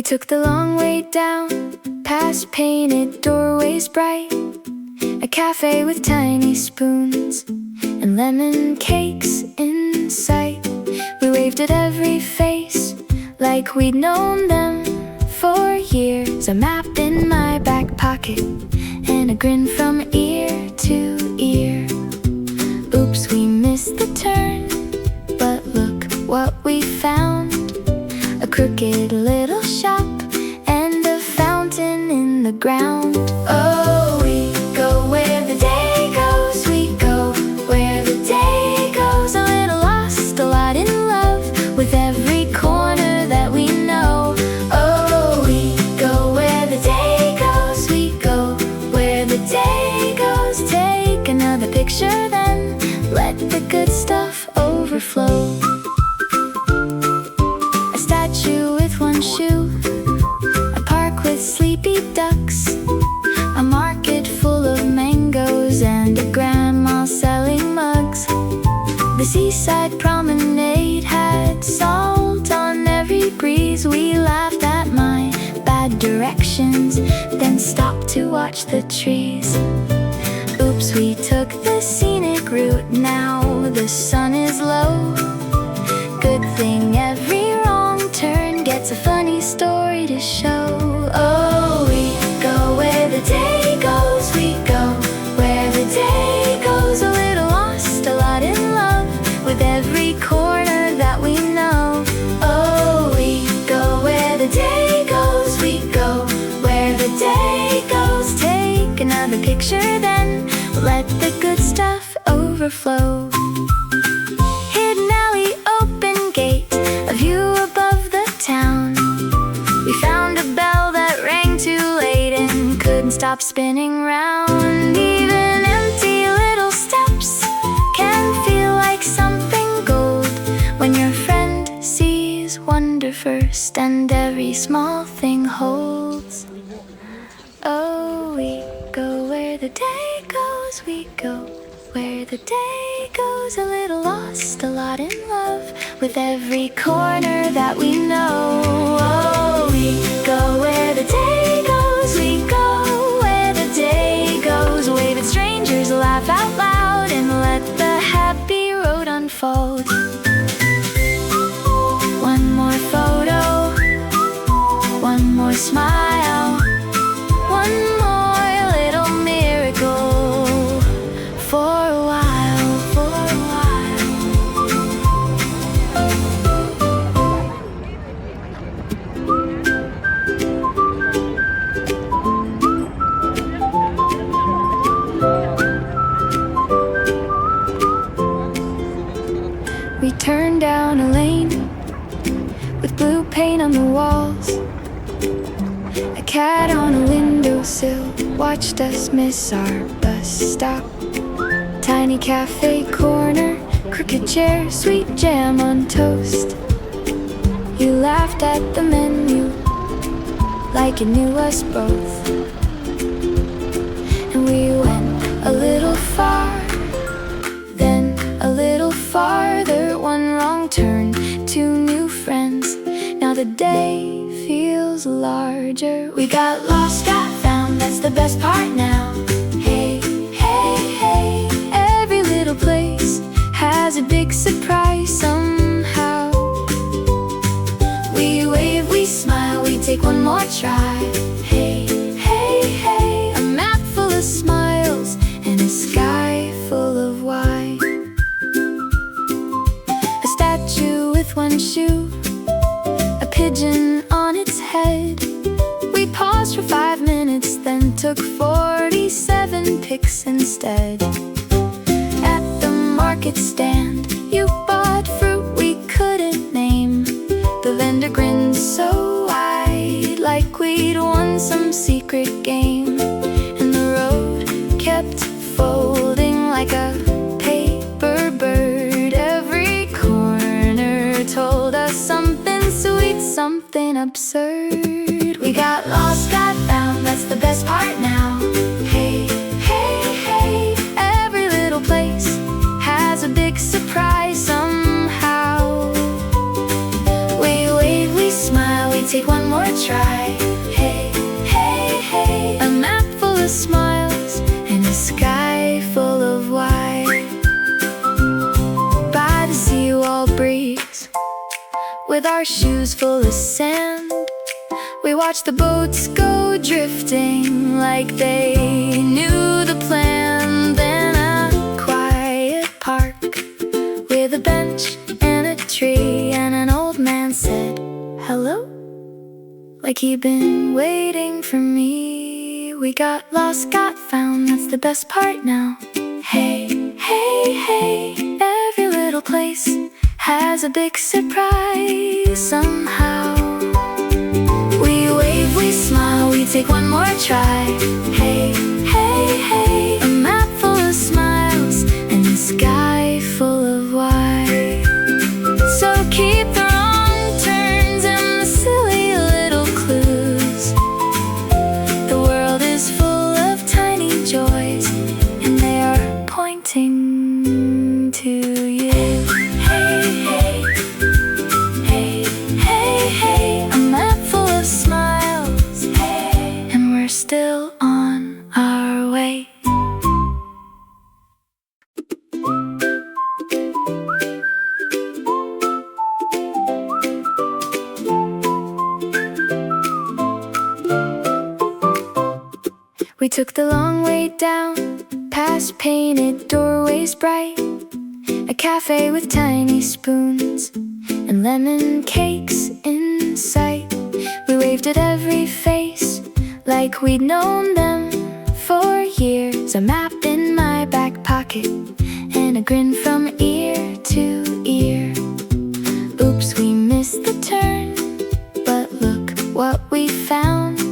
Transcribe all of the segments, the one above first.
took the long way down, past painted doorways bright, a cafe with tiny spoons and lemon cakes in sight. We waved at every face like we'd known them for years. A map in my back pocket and a grin from ear to ear. Oops, we missed the turn, but look what we found. A crooked little shop and a fountain in the ground. Oh, we go where the day goes. We go where the day goes. A little lost, a lot in love with every corner that we know. Oh, we go where the day goes. We go where the day goes. Take another picture, then let the good stuff overflow. A statue with one shoe, a park with sleepy ducks, a market full of mangoes, and a grandma selling mugs. The seaside promenade had salt on every breeze. We laughed at my bad directions, then stopped to watch the trees. Oops, we took the scenic route, now the sun is low. Good thing every wrong turn gets a funny story to show. Oh, we go where the day goes. We go where the day goes. A little lost, a lot in love with every corner that we know. Oh, we go where the day goes. We go where the day goes. Take another picture, then let the good stuff overflow. Hidden alley, open gate, a view above the town. We found a bell that rang too late and couldn't stop spinning round. Even empty little steps can feel like something gold when your friend sees wonder first and every small thing holds. Oh, we go where the day goes. We go where the day goes. A little lost, a lot in love with every corner that we know. Oh, we go where the day goes. We go where the day goes. Wave at strangers, laugh out loud, and let the happy road unfold. One more photo, one more smile, one more little miracle for a while, for a while. We turned down a lane with blue paint on the walls. A cat on a windowsill watched us miss our bus stop. Tiny cafe corner, crooked chair, sweet jam on toast. You laughed at the menu like you knew us both. And we went a little far, then a little farther. One wrong turn, two new friends. Now the day feels larger. We got lost, got found, that's the best part now. Hey, hey, hey, every little place has a big surprise somehow. We wave, we smile, we take one more try. Hey, hey, hey, a map full of smiles and a sky full of white. A statue with one shoe, a pigeon on its head. We paused for 5 minutes, then took 47 pics instead. At the market stand, you bought fruit we couldn't name. The vendor grinned so wide, like we'd won some secret game. And the road kept folding like a paper bird. Every corner told us something sweet, something absurd. We got lost, got found, that's the best part now. Hey, hey, hey, every little place has a big surprise somehow. We wave, we smile, we take one more try. of smiles and a sky full of white. By the seawall breeze, with our shoes full of sand, we watched the boats go drifting like they knew the plan. Then a quiet park with a bench and a tree, and an old man said hello, like he'd been waiting for me. We got lost, got found, that's the best part now. Hey, hey, hey, every little place has a big surprise somehow. We wave, we smile, we take one more try. Hey, hey, hey, a map full of smiles and a sky full of white. So keep the wrong turns and the silly little clues. The world is full of tiny joys, and they are pointing to you. Hey, hey, hey, hey, hey, a map full of smiles, hey, and we're still on our way. We took the long way down, past painted doorways bright, a cafe with tiny spoons and lemon cakes in sight. We waved at every face like we'd known them for years, a map in my back pocket and a grin from ear to ear. Oops, we missed the turn, but look what we found.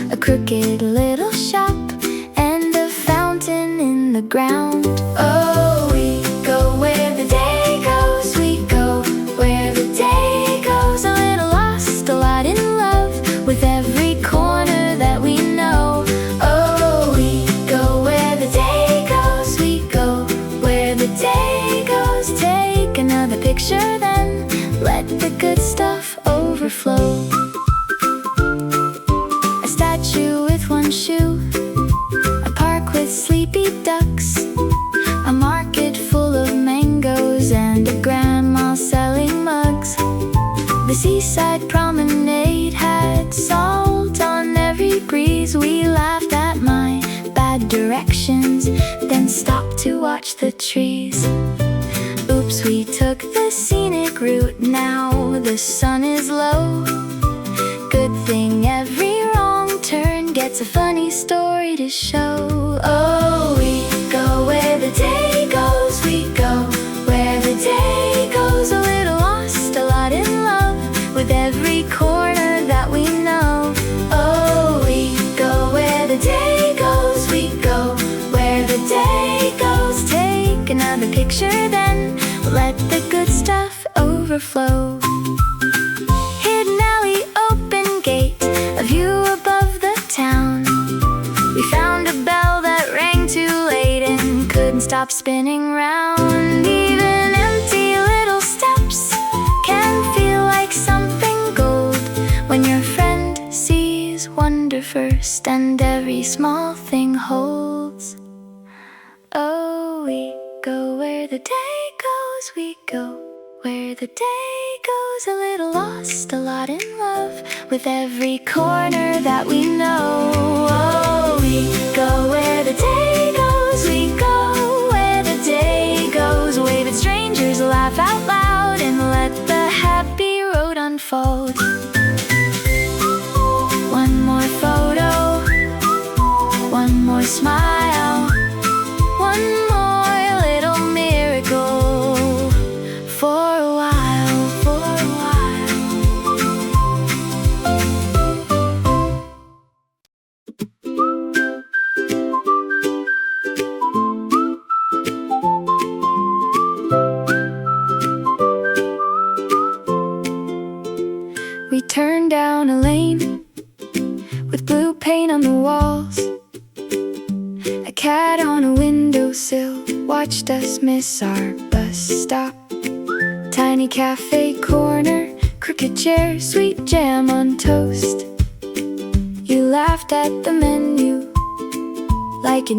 A crooked little shop and a fountain in the ground. Oh, we go where the day goes, we go where the day goes. A little lost, a lot in love with every corner that we know. Oh, we go where the day goes, we go where the day goes. Take another picture, then let the good stuff overflow. With one shoe, a park with sleepy ducks, a market full of mangoes, and a grandma selling mugs. The seaside promenade had salt on every breeze. We laughed at my bad directions, then stopped to watch the trees. Oops, we took the scenic route, now the sun is low. Good thing every wrong turn gets a funny story to show. Oh, we go where the day goes, we go where the day goes. A little lost, a lot in love with every corner that we know. Oh, we go where the day goes, we go where the day goes. Take another picture, then let the good stuff overflow. Hidden alley, open gate, a view above the town. We found a bell that rang too late and couldn't stop spinning round. Even empty little steps can feel like something gold when your friend sees wonder first and every small thing holds. Oh, we go where the day goes, we go where the day goes. A little lost, a lot in love with every corner that we know. Oh, we go where the day goes, we go where the day goes. Wave at strangers, laugh out loud, and let the happy road unfold. One more photo, one more smile, one more little miracle. For a while, for a while. We turned down a lane with blue paint on the walls. A cat on a windowsill watched us miss our bus stop. Tiny cafe corner, crooked chair, sweet jam on toast. You laughed at the menu like it